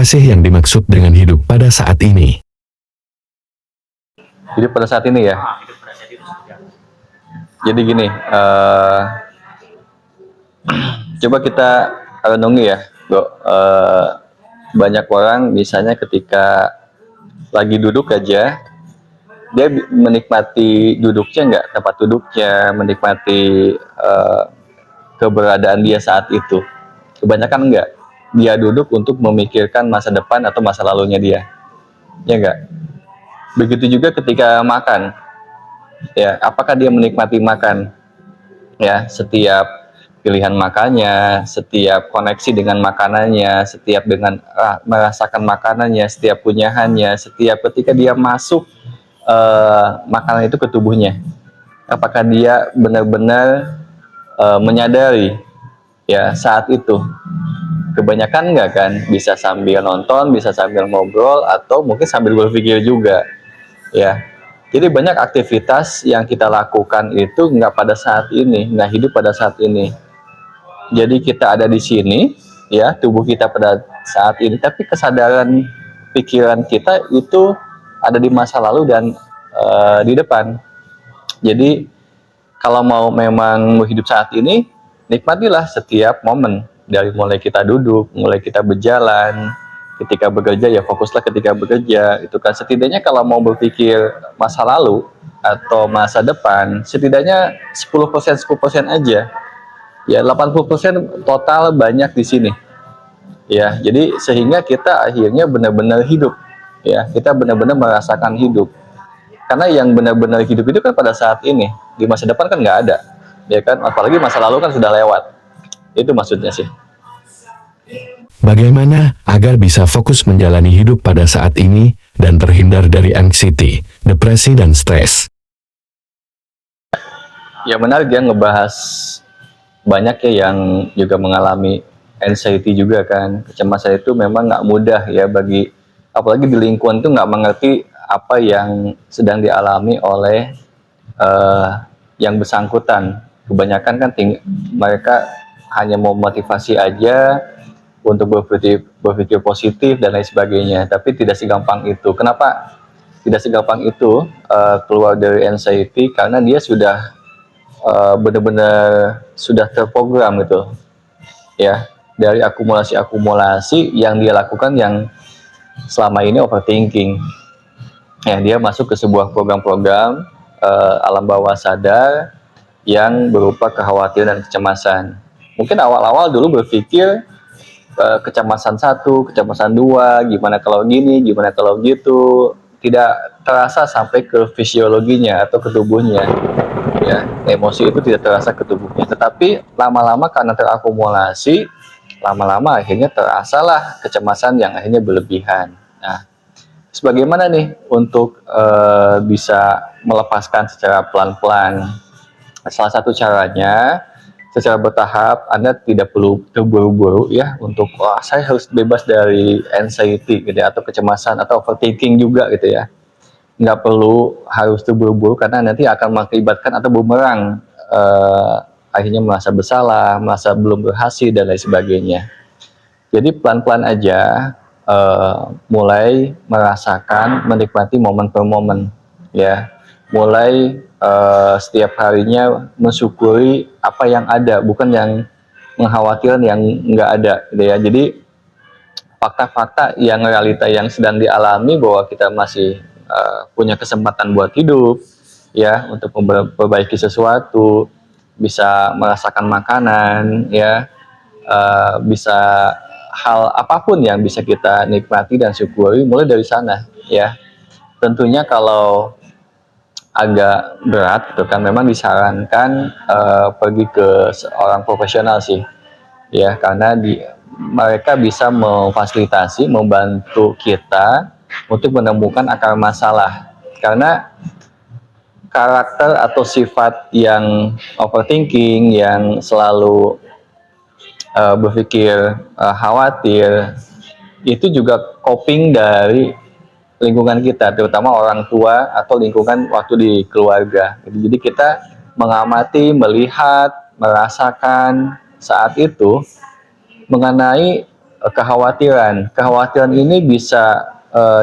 sih yang dimaksud dengan hidup pada saat ini? Hidup pada saat ini ya. Jadi gini, coba kita renungi ya, Bro. Banyak orang misalnya ketika lagi duduk aja, dia menikmati duduknya nggak, tempat duduknya, menikmati keberadaan dia saat itu. Kebanyakan enggak. Dia duduk untuk memikirkan masa depan atau masa lalunya dia. Ya enggak? Begitu juga ketika makan. Ya, apakah dia menikmati makan? Ya, setiap pilihan makannya, setiap koneksi dengan makanannya, setiap dengan merasakan makanannya, setiap kunyahannya, setiap ketika dia masuk makanan itu ke tubuhnya. Apakah dia benar-benar menyadari ya saat itu? Kebanyakan enggak kan, bisa sambil nonton, bisa sambil ngobrol, atau mungkin sambil berpikir juga ya. Jadi banyak aktivitas yang kita lakukan itu nggak pada saat ini, nggak hidup pada saat ini. Jadi kita ada di sini ya, tubuh kita pada saat ini, tapi kesadaran pikiran kita itu ada di masa lalu dan di depan. Jadi kalau mau memang hidup saat ini, nikmatilah setiap momen. Dari mulai kita duduk, mulai kita berjalan, ketika bekerja ya fokuslah ketika bekerja. Itu kan setidaknya kalau mau berpikir masa lalu atau masa depan, setidaknya 10% aja. Ya 80% total banyak di sini. Ya, jadi sehingga kita akhirnya benar-benar hidup. Ya, kita benar-benar merasakan hidup. Karena yang benar-benar hidup itu kan pada saat ini, di masa depan kan nggak ada, ya kan? Apalagi masa lalu kan sudah lewat. Itu maksudnya sih. Bagaimana agar bisa fokus menjalani hidup pada saat ini dan terhindar dari anxiety, depresi, dan stres? Ya benar, dia ngebahas banyak ya yang juga mengalami anxiety juga kan. Kecemasan itu memang nggak mudah ya bagi, apalagi di lingkungan itu nggak mengerti apa yang sedang dialami oleh yang bersangkutan. Kebanyakan kan mereka hanya mau motivasi aja untuk berpikir positif dan lain sebagainya, tapi tidak segampang itu. Kenapa tidak segampang itu keluar dari anxiety? Karena dia sudah benar-benar sudah terprogram gitu ya, dari akumulasi yang dia lakukan yang selama ini overthinking. Ya, dia masuk ke sebuah program-program alam bawah sadar yang berupa kekhawatiran dan kecemasan. Mungkin awal-awal dulu berpikir kecemasan satu, kecemasan dua, gimana kalau gini, gimana kalau gitu, tidak terasa sampai ke fisiologinya atau ke tubuhnya. Ya, emosi itu tidak terasa ke tubuhnya. Tetapi lama-lama karena terakumulasi, lama-lama akhirnya terasalah kecemasan yang akhirnya berlebihan. Nah, sebagaimana nih untuk bisa melepaskan secara pelan-pelan? Salah satu caranya secara bertahap. Anda tidak perlu terburu-buru ya untuk saya harus bebas dari anxiety gitu ya, atau kecemasan atau overthinking juga gitu ya. Nggak perlu harus terburu-buru karena nanti akan mengakibatkan atau bumerang, akhirnya merasa bersalah, merasa belum berhasil dan lain sebagainya. Jadi pelan-pelan aja, mulai merasakan, menikmati momen per momen ya, mulai setiap harinya mensyukuri apa yang ada, bukan yang mengkhawatirkan yang nggak ada gitu ya. Jadi fakta-fakta yang realita yang sedang dialami, bahwa kita masih punya kesempatan buat hidup ya, untuk memperbaiki sesuatu, bisa merasakan makanan ya, bisa hal apapun yang bisa kita nikmati dan syukuri, mulai dari sana ya. Tentunya kalau agak berat itu kan memang disarankan pergi ke seorang profesional sih ya, karena mereka bisa memfasilitasi, membantu kita untuk menemukan akar masalah. Karena karakter atau sifat yang overthinking, yang selalu berpikir khawatir, itu juga coping dari lingkungan kita, terutama orang tua atau lingkungan waktu di keluarga. Jadi kita mengamati, melihat, merasakan saat itu mengenai Kekhawatiran ini bisa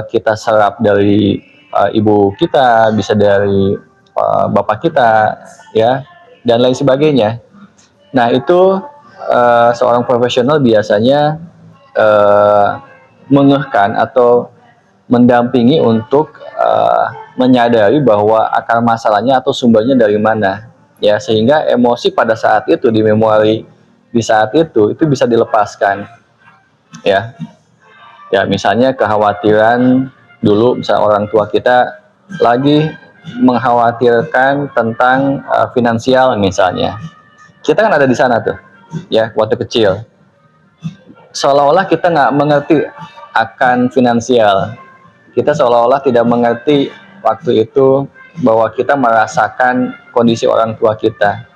kita serap dari ibu kita, bisa dari bapak kita, ya, dan lain sebagainya. Nah, itu seorang profesional biasanya eh, mengehkan atau mendampingi untuk menyadari bahwa akar masalahnya atau sumbernya dari mana, ya, sehingga emosi pada saat itu di memori di saat itu bisa dilepaskan, ya. Ya, misalnya kekhawatiran dulu, misalnya orang tua kita lagi mengkhawatirkan tentang finansial misalnya. Kita kan ada di sana tuh, ya, waktu kecil. Seolah-olah kita nggak mengerti akan finansial. Kita seolah-olah tidak mengerti waktu itu bahwa kita merasakan kondisi orang tua kita.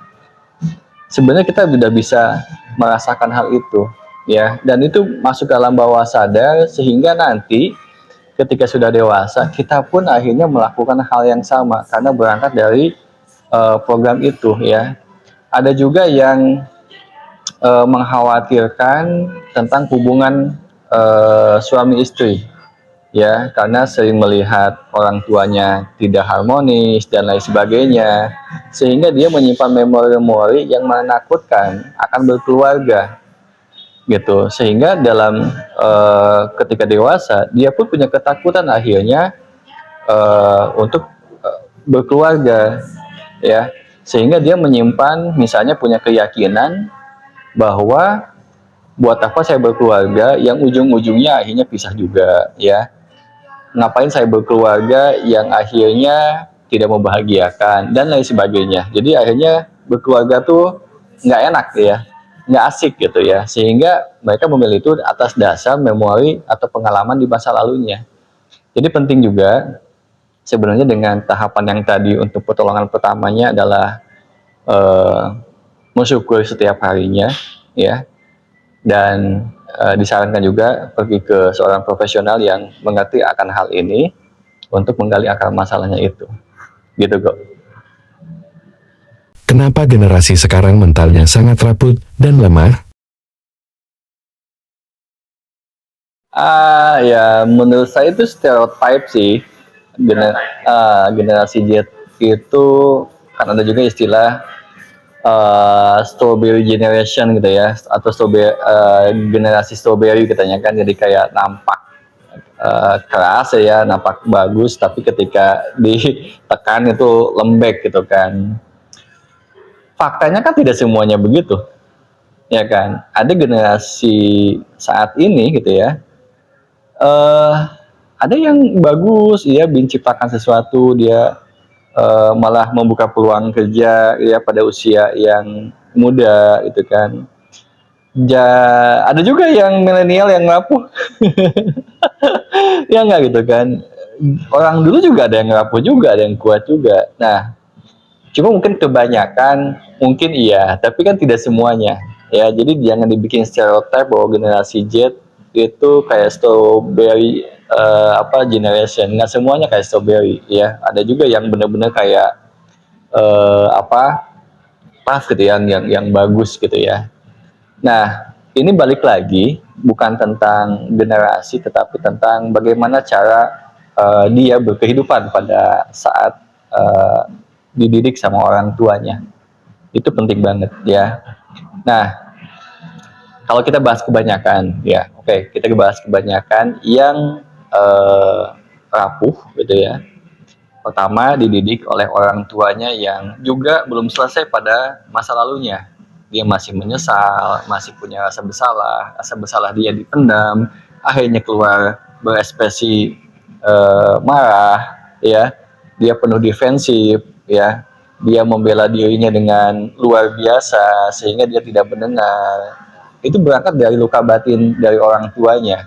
Sebenarnya kita sudah bisa merasakan hal itu, ya, dan itu masuk dalam bawah sadar sehingga nanti ketika sudah dewasa kita pun akhirnya melakukan hal yang sama karena berangkat dari program itu, ya. Ada juga yang mengkhawatirkan tentang hubungan suami istri, ya, karena sering melihat orang tuanya tidak harmonis dan lain sebagainya, sehingga dia menyimpan memori-memori yang menakutkan akan berkeluarga, gitu, sehingga dalam ketika dewasa dia pun punya ketakutan akhirnya untuk berkeluarga, ya, sehingga dia menyimpan, misalnya punya keyakinan bahwa buat apa saya berkeluarga yang ujung-ujungnya akhirnya pisah juga, ya, ngapain saya berkeluarga yang akhirnya tidak membahagiakan dan lain sebagainya. Jadi akhirnya berkeluarga tuh nggak enak, ya, nggak asik gitu, ya, sehingga mereka memilih itu atas dasar memori atau pengalaman di masa lalunya. Jadi penting juga sebenarnya dengan tahapan yang tadi untuk pertolongan pertamanya adalah eh, mensyukuri setiap harinya, ya, dan disarankan juga pergi ke seorang profesional yang mengerti akan hal ini untuk menggali akar masalahnya itu, gitu kok. Kenapa generasi sekarang mentalnya sangat rapuh dan lemah? Ya, menurut saya itu stereotype sih. Generasi Z itu kan ada juga istilah strawberry generation gitu, ya, atau generasi strawberry katanya kan, jadi kayak nampak keras, ya, nampak bagus, tapi ketika ditekan itu lembek gitu kan. Faktanya kan tidak semuanya begitu, ya kan. Ada generasi saat ini gitu, ya, eh ada yang bagus, ya, menciptakan sesuatu, dia malah membuka peluang kerja, ya, pada usia yang muda itu kan. Ada juga yang milenial yang rapuh. Ya nggak gitu kan. Orang dulu juga ada yang rapuh juga, ada yang kuat juga. Nah, cuma mungkin kebanyakan mungkin iya, tapi kan tidak semuanya. Ya, jadi jangan dibikin stereotip bahwa generasi Z itu kayak strawberry generation. Nggak semuanya kayak strawberry, ya. Ada juga yang benar-benar kayak pas gitu, yang bagus gitu, ya. Nah, ini balik lagi bukan tentang generasi, tetapi tentang bagaimana cara dia berkehidupan pada saat dididik sama orang tuanya. Itu penting banget, ya. Nah, kalau kita bahas kebanyakan, ya, oke, kita bahas kebanyakan yang rapuh, gitu, ya. Pertama, dididik oleh orang tuanya yang juga belum selesai pada masa lalunya. Dia masih menyesal, masih punya rasa bersalah dia dipendam, akhirnya keluar berekspresi marah, ya. Dia penuh defensif, ya. Dia membela dirinya dengan luar biasa sehingga dia tidak mendengar. Itu berangkat dari luka batin dari orang tuanya,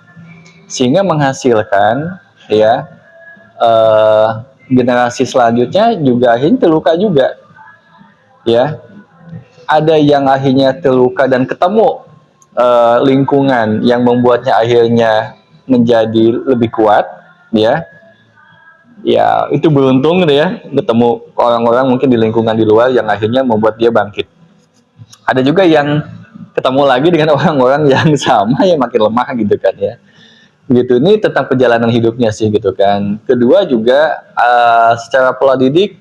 sehingga menghasilkan, ya, generasi selanjutnya juga akhirnya terluka juga, ya. Ada yang akhirnya terluka dan ketemu lingkungan yang membuatnya akhirnya menjadi lebih kuat, ya. Ya, itu beruntung gitu, ya, ketemu orang-orang mungkin di lingkungan di luar yang akhirnya membuat dia bangkit. Ada juga yang ketemu lagi dengan orang-orang yang sama ya makin lemah gitu kan ya. Gitu, ini tentang perjalanan hidupnya sih gitu kan. Kedua juga secara pola didik,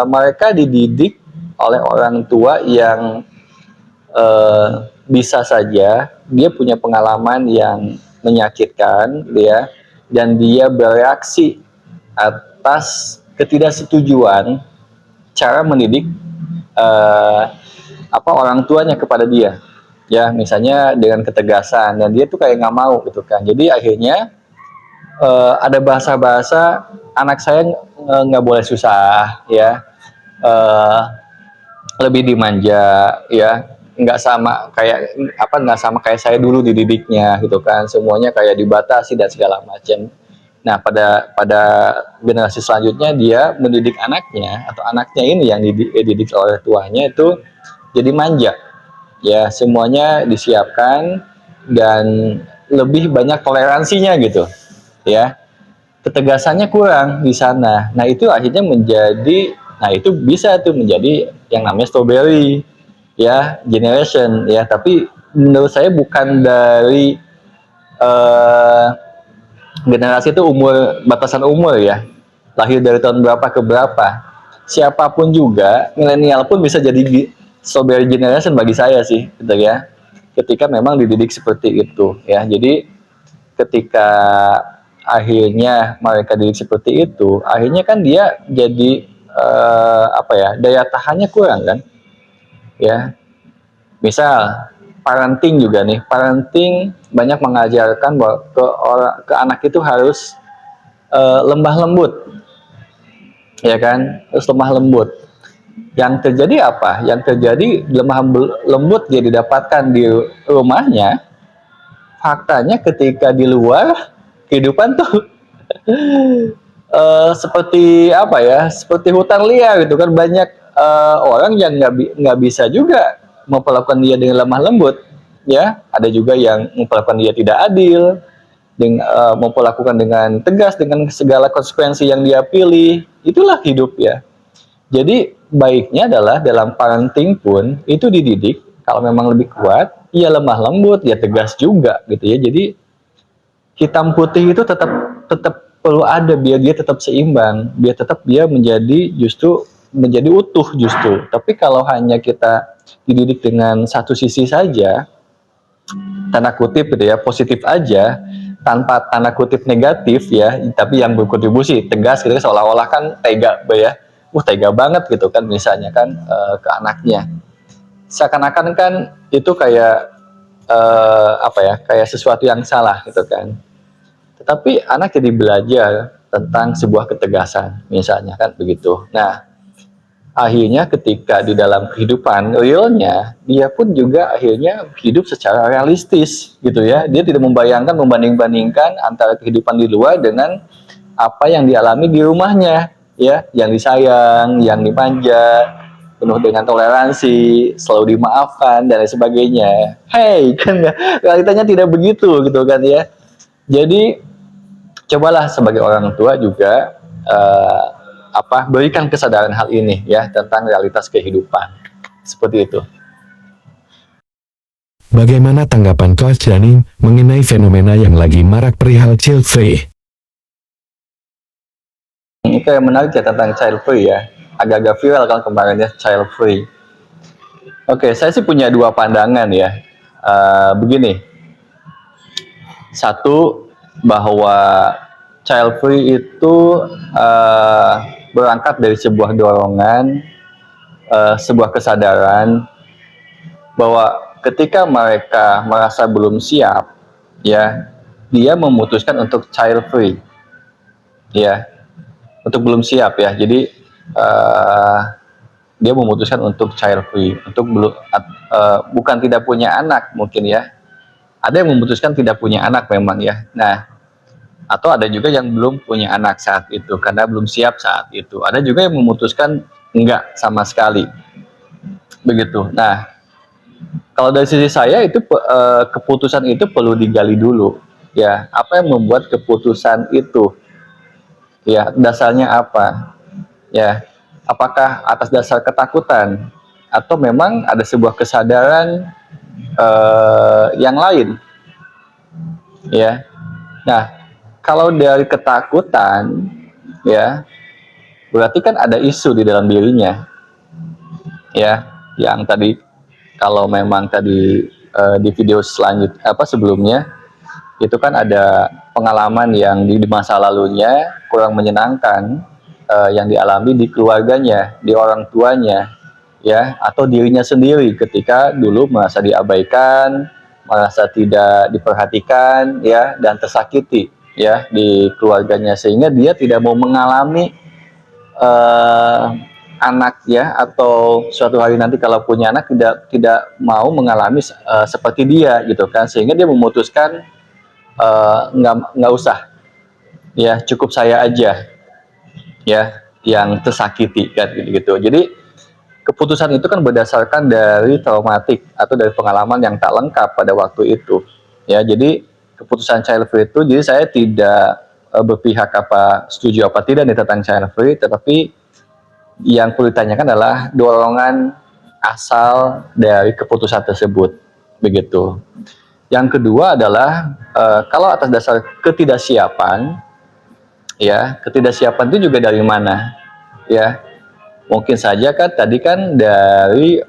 mereka dididik oleh orang tua yang bisa saja dia punya pengalaman yang menyakitkan ya, dan dia bereaksi atas ketidaksetujuan cara mendidik eh, orang tuanya kepada dia, ya misalnya dengan ketegasan, dan dia tuh kayak nggak mau gitu kan. Jadi akhirnya ada bahasa-bahasa anak saya nggak boleh susah ya, eh, lebih dimanja ya, nggak sama kayak saya dulu dididiknya gitu kan, semuanya kayak dibatasi dan segala macam. Nah, pada generasi selanjutnya dia mendidik anaknya, atau anaknya ini yang dididik oleh tuanya itu jadi manja ya, semuanya disiapkan dan lebih banyak toleransinya gitu ya, ketegasannya kurang di sana. Nah itu akhirnya itu bisa tuh menjadi yang namanya strawberry ya generation ya. Tapi menurut saya bukan dari eh, generasi itu batasan umur ya, lahir dari tahun berapa ke berapa, siapapun juga, milenial pun bisa jadi strawberry generation bagi saya sih gitu ya, ketika memang dididik seperti itu ya. Jadi ketika akhirnya mereka didik seperti itu, akhirnya kan dia jadi daya tahannya kurang kan ya. Misal parenting juga nih, parenting banyak mengajarkan bahwa ke anak itu harus lemah lembut ya kan, harus lemah lembut. Yang terjadi apa? Yang terjadi lemah lembut dia didapatkan di rumahnya, faktanya ketika di luar kehidupan tuh seperti apa ya, seperti hutan liar gitu kan. Banyak orang yang nggak bisa juga memperlakukan dia dengan lemah lembut ya. Ada juga yang memperlakukan dia tidak adil, memperlakukan dengan tegas dengan segala konsekuensi yang dia pilih. Itulah hidup ya. Jadi baiknya adalah dalam parenting pun itu dididik, kalau memang lebih kuat ya lemah lembut, ya tegas juga gitu ya. Jadi hitam putih itu tetap tetap perlu ada, biar dia tetap seimbang, biar tetap dia menjadi utuh justru. Tapi kalau hanya kita dididik dengan satu sisi saja, tanda kutip gitu ya, positif aja, tanpa tanda kutip negatif ya, tapi yang berkontribusi tegas gitu, seolah-olah kan tega ya, tega banget gitu kan, misalnya kan ke anaknya, seakan-akan kan itu kayak kayak sesuatu yang salah gitu kan. Tetapi anak jadi belajar tentang sebuah ketegasan, misalnya kan begitu. Nah, akhirnya ketika di dalam kehidupan realnya, dia pun juga akhirnya hidup secara realistis gitu ya. Dia tidak membanding-bandingkan antara kehidupan di luar dengan apa yang dialami di rumahnya ya, yang disayang, yang dimanja, penuh dengan toleransi, selalu dimaafkan dan lain sebagainya. Hey, kan realitanya tidak begitu gitu kan ya. Jadi cobalah sebagai orang tua juga berikan kesadaran hal ini ya, tentang realitas kehidupan seperti itu. Bagaimana tanggapan Coach Dani mengenai fenomena yang lagi marak perihal child free? Itu yang menarik ya tentang child free ya, agak-agak viral kan kemarin ya, child free. Oke, saya sih punya dua pandangan ya. Begini, satu, bahwa child free itu berangkat dari sebuah dorongan, sebuah kesadaran bahwa ketika mereka merasa belum siap ya, dia memutuskan untuk child free ya, untuk belum siap ya. Jadi dia memutuskan untuk child free, untuk belum bukan tidak punya anak mungkin ya. Ada yang memutuskan tidak punya anak memang ya. Nah, atau ada juga yang belum punya anak saat itu karena belum siap saat itu. Ada juga yang memutuskan enggak sama sekali. Begitu. Nah, kalau dari sisi saya itu keputusan itu perlu digali dulu. Ya, apa yang membuat keputusan itu? Ya, dasarnya apa? Ya, apakah atas dasar ketakutan atau memang ada sebuah kesadaran yang lain, ya. Nah, kalau dari ketakutan, ya, berarti kan ada isu di dalam dirinya, ya, yang tadi kalau memang tadi di video sebelumnya itu kan ada pengalaman yang di masa lalunya kurang menyenangkan, yang dialami di keluarganya, di orang tuanya, ya, atau dirinya sendiri ketika dulu merasa diabaikan, merasa tidak diperhatikan, ya, dan tersakiti, ya, di keluarganya, sehingga dia tidak mau mengalami eh, anak, ya, atau suatu hari nanti kalau punya anak tidak mau mengalami seperti dia, gitu kan, sehingga dia memutuskan nggak usah, ya, cukup saya aja, ya, yang tersakiti kan, gitu. Jadi keputusan itu kan berdasarkan dari traumatik atau dari pengalaman yang tak lengkap pada waktu itu, ya. Jadi keputusan child free itu, jadi saya tidak berpihak apa setuju apa tidak nih tentang child free, tetapi yang perlu ditanyakan adalah dorongan asal dari keputusan tersebut, begitu. Yang kedua adalah kalau atas dasar ketidaksiapan, ya, ketidaksiapan itu juga dari mana, ya. Mungkin saja kan tadi kan dari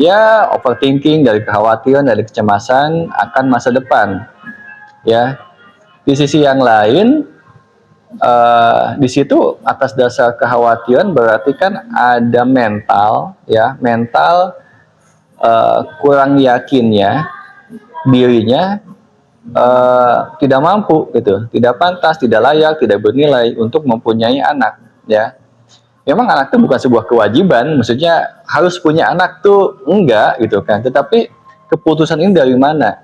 ya, overthinking, dari kekhawatiran, dari kecemasan akan masa depan, ya. Di sisi yang lain, di situ atas dasar kekhawatiran berarti kan ada mental, ya, mental kurang yakinnya dirinya tidak mampu, gitu, tidak pantas, tidak layak, tidak bernilai untuk mempunyai anak, ya. Memang anak itu bukan sebuah kewajiban, maksudnya harus punya anak tuh enggak, gitu kan. Tetapi keputusan ini dari mana?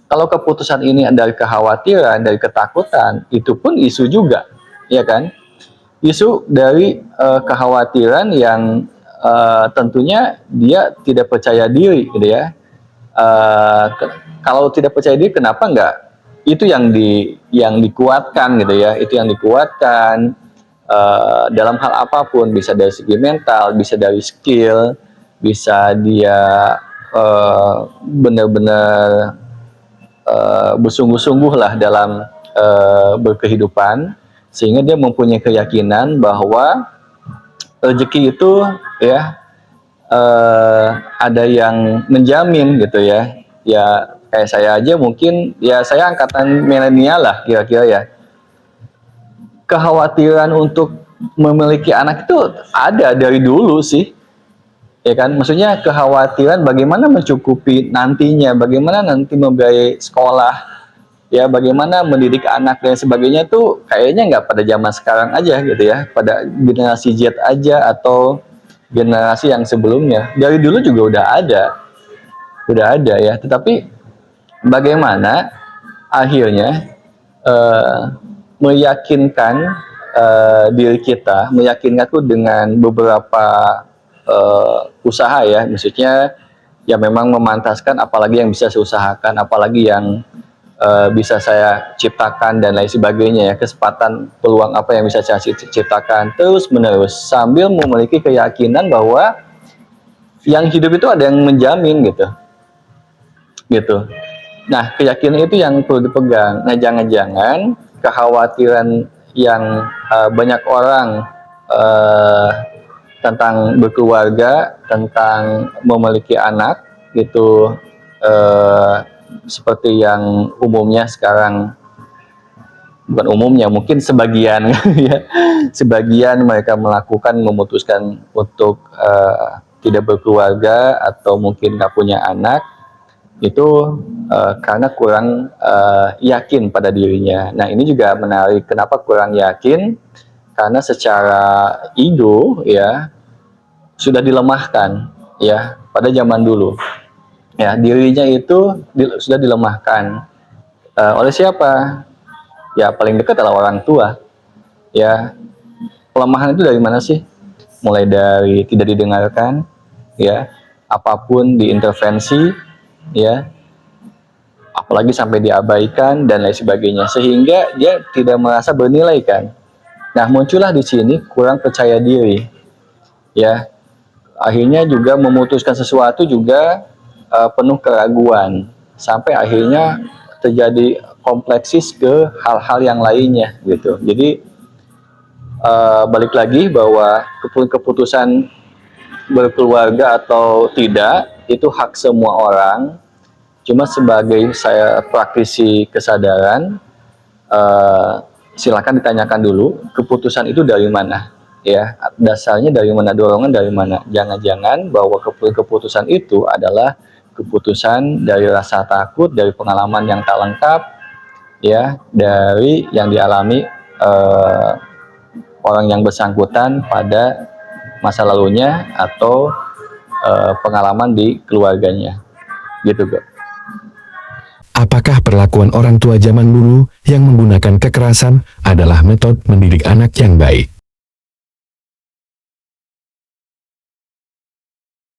Kalau keputusan ini dari kekhawatiran, dari ketakutan, itu pun isu juga, ya kan? Isu dari kekhawatiran yang tentunya dia tidak percaya diri, gitu ya. Kalau tidak percaya diri, kenapa enggak? Itu yang dikuatkan, gitu ya. Itu yang dikuatkan dalam hal apapun, bisa dari segi mental, bisa dari skill, bisa dia benar-benar bersungguh-sungguh lah dalam berkehidupan, sehingga dia mempunyai keyakinan bahwa rezeki itu, ya, ada yang menjamin, gitu ya. Ya, kayak saya aja mungkin, ya, saya angkatan milenial lah kira-kira, ya. Kekhawatiran untuk memiliki anak itu ada dari dulu sih, ya kan. Maksudnya kekhawatiran bagaimana mencukupi nantinya, bagaimana nanti membiayai sekolah, ya, bagaimana mendidik anak dan sebagainya, tuh kayaknya nggak pada zaman sekarang aja, gitu ya, pada generasi Z aja atau generasi yang sebelumnya. Dari dulu juga udah ada, ya. Tetapi bagaimana akhirnya meyakinkan diri kita, meyakinkan tuh dengan beberapa usaha, ya, maksudnya ya memang memantaskan apalagi yang bisa saya usahakan, apalagi yang bisa saya ciptakan dan lain sebagainya, ya, kesempatan peluang apa yang bisa saya ciptakan terus menerus sambil memiliki keyakinan bahwa yang hidup itu ada yang menjamin, gitu. Nah, keyakinan itu yang perlu dipegang. Nah, jangan-jangan kekhawatiran yang banyak orang tentang berkeluarga, tentang memiliki anak, gitu, seperti yang umumnya sekarang, bukan umumnya, mungkin sebagian, ya, sebagian mereka memutuskan untuk tidak berkeluarga atau mungkin nggak punya anak, itu karena kurang yakin pada dirinya. Nah, ini juga menarik, kenapa kurang yakin? Karena secara ego, ya, sudah dilemahkan, ya, pada zaman dulu, ya, dirinya itu sudah dilemahkan oleh siapa? Ya, paling dekat adalah orang tua, ya. Pelemahan itu dari mana sih? Mulai dari tidak didengarkan, ya, apapun diintervensi, ya, apalagi sampai diabaikan dan lain sebagainya, sehingga dia tidak merasa bernilai, kan. Nah, muncullah di sini kurang percaya diri, ya. Akhirnya juga memutuskan sesuatu juga penuh keraguan sampai akhirnya terjadi kompleksis ke hal-hal yang lainnya gitu. Jadi balik lagi bahwa keputusan berkeluarga atau tidak itu hak semua orang. Cuma sebagai saya praktisi kesadaran, silakan ditanyakan dulu keputusan itu dari mana, ya dasarnya dari mana, dorongan dari mana. Jangan-jangan bahwa keputusan itu adalah keputusan dari rasa takut, dari pengalaman yang tak lengkap, ya dari yang dialami orang yang bersangkutan pada masa lalunya atau pengalaman di keluarganya, gitu kok. Apakah perlakuan orang tua zaman dulu yang menggunakan kekerasan adalah metode mendidik anak yang baik?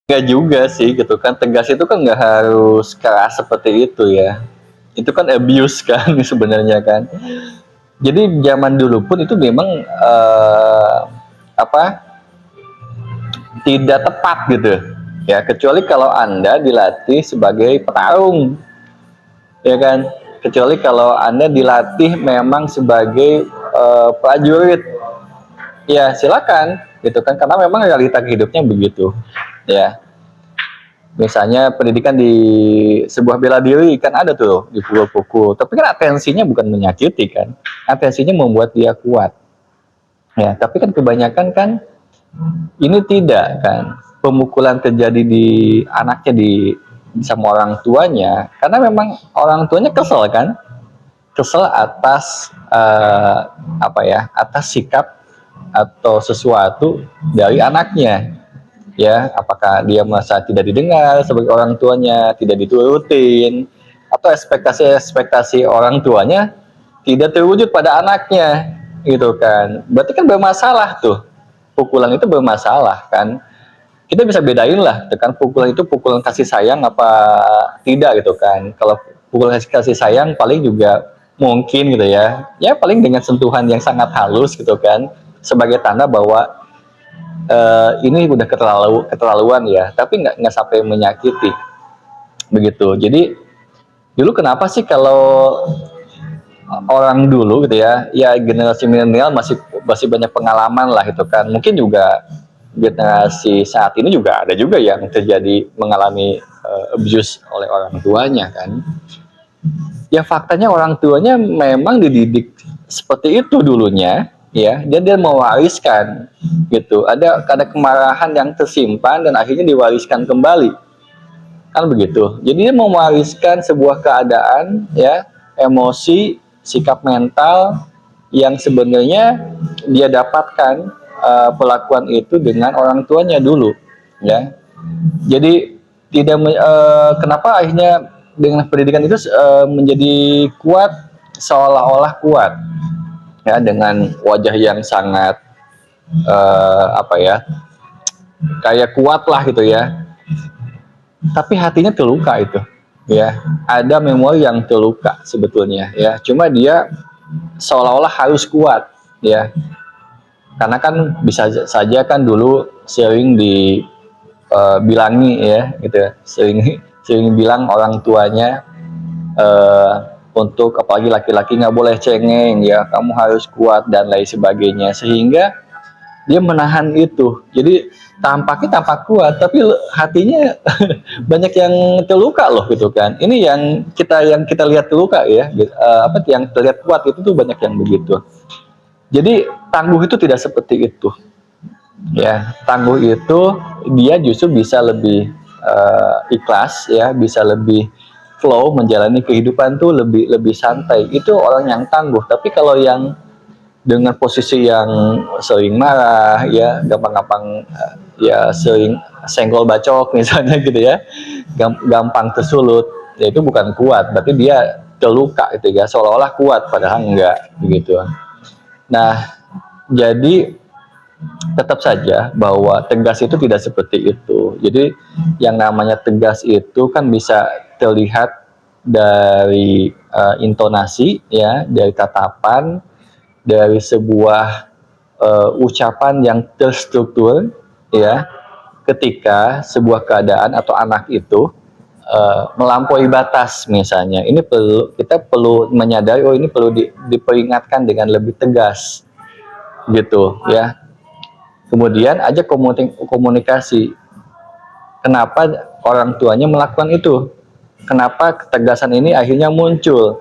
Nggak juga sih gitu kan, tegas itu kan nggak harus keras seperti itu ya, itu kan abuse kan sebenarnya kan. Jadi zaman dulu pun itu memang apa, tidak tepat gitu ya, kecuali kalau Anda dilatih sebagai petarung, ya kan, kecuali kalau Anda dilatih memang sebagai prajurit, ya silakan gitu kan, karena memang realita hidupnya begitu ya. Misalnya pendidikan di sebuah bela diri kan ada tuh dipukul-pukul, tapi kan atensinya bukan menyakiti kan, atensinya membuat dia kuat ya. Tapi kan kebanyakan kan ini tidak kan, pemukulan terjadi di anaknya di sama orang tuanya karena memang orang tuanya kesel kan, kesel atas apa ya, atas sikap atau sesuatu dari anaknya ya. Apakah dia merasa tidak didengar sebagai orang tuanya, tidak diturutin, atau ekspektasi orang tuanya tidak terwujud pada anaknya gitu kan. Berarti kan bermasalah tuh, pukulan itu bermasalah kan. Kita bisa bedain lah kan, pukulan itu pukulan kasih sayang apa tidak gitu kan. Kalau pukulan kasih sayang paling juga mungkin gitu ya, ya paling dengan sentuhan yang sangat halus gitu kan, sebagai tanda bahwa ini udah keterlaluan ya, tapi nggak sampai menyakiti begitu. Jadi dulu kenapa sih kalau orang dulu gitu ya, ya generasi milenial masih banyak pengalaman lah gitu kan. Mungkin juga generasi saat ini juga ada juga yang terjadi mengalami abuse oleh orang tuanya kan. Ya faktanya orang tuanya memang dididik seperti itu dulunya ya, dia mewariskan gitu. Ada kemarahan yang tersimpan dan akhirnya diwariskan kembali kan begitu. Jadi dia mewariskan sebuah keadaan ya, emosi, sikap mental yang sebenarnya dia dapatkan pelakuan itu dengan orang tuanya dulu ya. Jadi tidak kenapa akhirnya dengan pendidikan itu menjadi kuat, seolah-olah kuat ya, dengan wajah yang sangat apa ya, kayak kuat lah gitu ya, tapi hatinya terluka itu ya. Ada memori yang terluka sebetulnya ya, cuma dia seolah-olah harus kuat ya, karena kan bisa saja kan dulu sering dibilangi ya gitu ya, sering bilang orang tuanya untuk apalagi laki-laki nggak boleh cengeng ya, kamu harus kuat dan lain sebagainya, sehingga dia menahan itu. Jadi tampaknya tampak kuat tapi hatinya banyak yang terluka loh gitu kan. Ini yang kita lihat terluka ya, apa yang terlihat kuat itu tuh banyak yang begitu. Jadi tangguh itu tidak seperti itu ya. Tangguh itu dia justru bisa lebih ikhlas ya, bisa lebih flow menjalani kehidupan tuh lebih santai. Itu orang yang tangguh. Tapi kalau yang dengan posisi yang sering marah ya, gampang-gampang ya, sering senggol bacok misalnya gitu ya, gampang tersulut, ya itu bukan kuat, berarti dia terluka gitu ya, seolah-olah kuat padahal enggak begitu. Nah, jadi tetap saja bahwa tegas itu tidak seperti itu. Jadi yang namanya tegas itu kan bisa terlihat dari intonasi ya, dari tatapan, dari sebuah ucapan yang terstruktur ya, ketika sebuah keadaan atau anak itu melampaui batas misalnya, ini kita perlu menyadari, oh ini perlu diperingatkan dengan lebih tegas gitu ya. Kemudian ajak komunikasi, kenapa orang tuanya melakukan itu, kenapa ketegasan ini akhirnya muncul,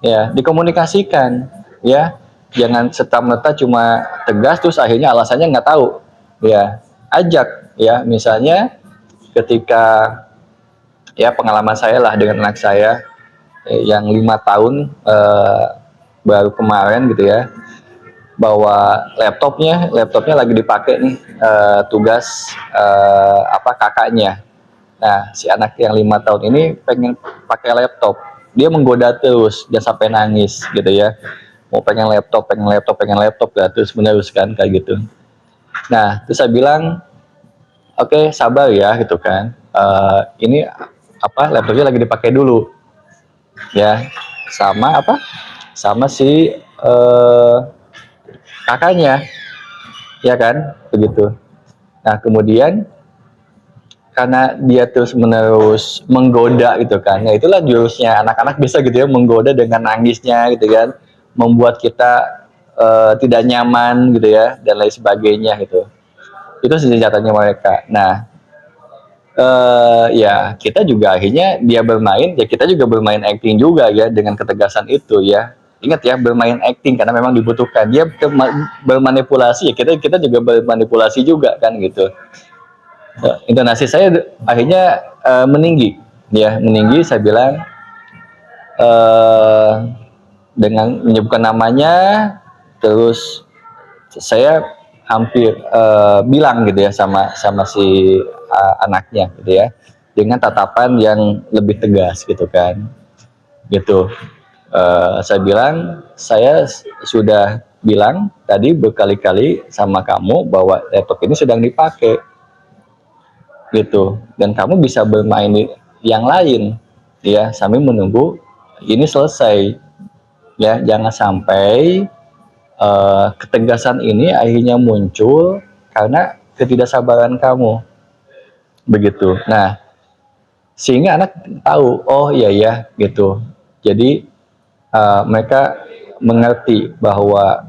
ya dikomunikasikan ya, jangan serta-merta cuma tegas terus akhirnya alasannya nggak tahu, ya ajak ya. Misalnya ketika, ya pengalaman saya lah dengan anak saya yang 5 tahun, baru kemarin gitu ya, bawa laptopnya lagi dipakai nih, tugas kakaknya. Nah si anak yang 5 tahun ini pengen pakai laptop, dia menggoda terus, dia sampai nangis gitu ya, mau pengen laptop gak terus menerus kan kayak gitu. Nah terus saya bilang, oke, sabar ya gitu kan, ini laptopnya lagi dipakai dulu ya, sama si kakaknya, ya kan begitu. Nah kemudian karena dia terus menerus menggoda gitu kan, ya itulah jurusnya anak-anak bisa gitu ya, menggoda dengan nangisnya gitu kan, membuat kita tidak nyaman gitu ya, dan lain sebagainya gitu. Itu senjatanya mereka. Nah ya kita juga akhirnya dia bermain, ya kita juga bermain acting juga ya dengan ketegasan itu ya. Ingat ya, bermain acting karena memang dibutuhkan. Dia bermanipulasi, ya kita juga bermanipulasi juga kan gitu. Intonasi saya akhirnya meninggi, ya meninggi. Saya bilang, dengan menyebutkan namanya, terus saya hampir bilang gitu ya sama si anaknya gitu ya, dengan tatapan yang lebih tegas gitu kan, gitu. Saya bilang, saya sudah bilang tadi berkali-kali sama kamu bahwa laptop ini sedang dipakai gitu, dan kamu bisa bermain yang lain ya sambil menunggu ini selesai ya. Jangan sampai ketegasan ini akhirnya muncul karena ketidaksabaran kamu begitu. Nah sehingga anak tahu, oh iya ya gitu. Jadi mereka mengerti bahwa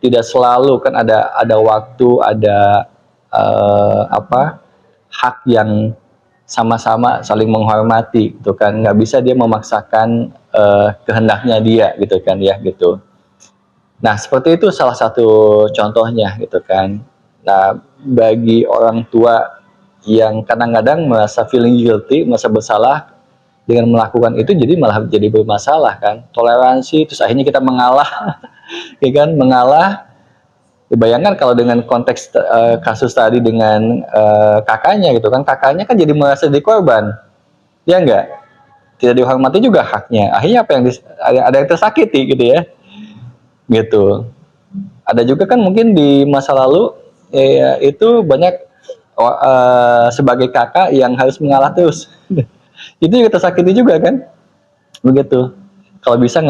tidak selalu kan ada waktu, ada hak yang sama-sama saling menghormati gitu kan. Nggak bisa dia memaksakan kehendaknya dia gitu kan ya gitu. Nah seperti itu salah satu contohnya gitu kan. Nah bagi orang tua yang kadang-kadang merasa feeling guilty, merasa bersalah dengan melakukan itu, jadi malah jadi bermasalah kan, toleransi, terus akhirnya kita mengalah ya kan, mengalah. Bayangkan kalau dengan konteks kasus tadi dengan kakaknya gitu kan, kakaknya kan jadi merasa jadi korban, ya enggak, tidak dihormati juga haknya, akhirnya apa yang ada yang tersakiti gitu ya gitu. Ada juga kan mungkin di masa lalu ya, itu banyak sebagai kakak yang harus mengalah terus itu juga tersakiti juga kan begitu. Kalau bisa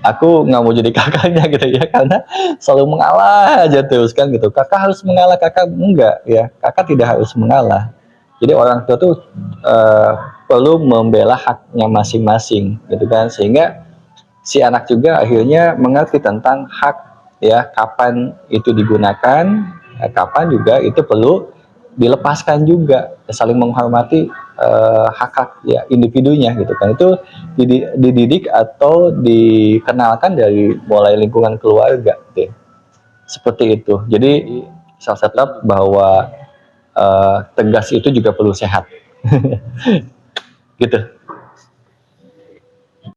aku nggak mau jadi kakaknya gitu ya, karena selalu mengalah aja terus kan gitu. Kakak harus mengalah, kakak enggak ya, kakak tidak harus mengalah. Jadi orang tua tuh perlu membela haknya masing-masing gitu kan, sehingga si anak juga akhirnya mengerti tentang hak ya, kapan itu digunakan, kapan juga itu perlu dilepaskan juga, saling menghormati hak-hak ya individunya gitu kan. Itu dididik atau dikenalkan dari mulai lingkungan keluarga gitu. Seperti itu. Jadi salah satu bahwa tegas itu juga perlu sehat gitu.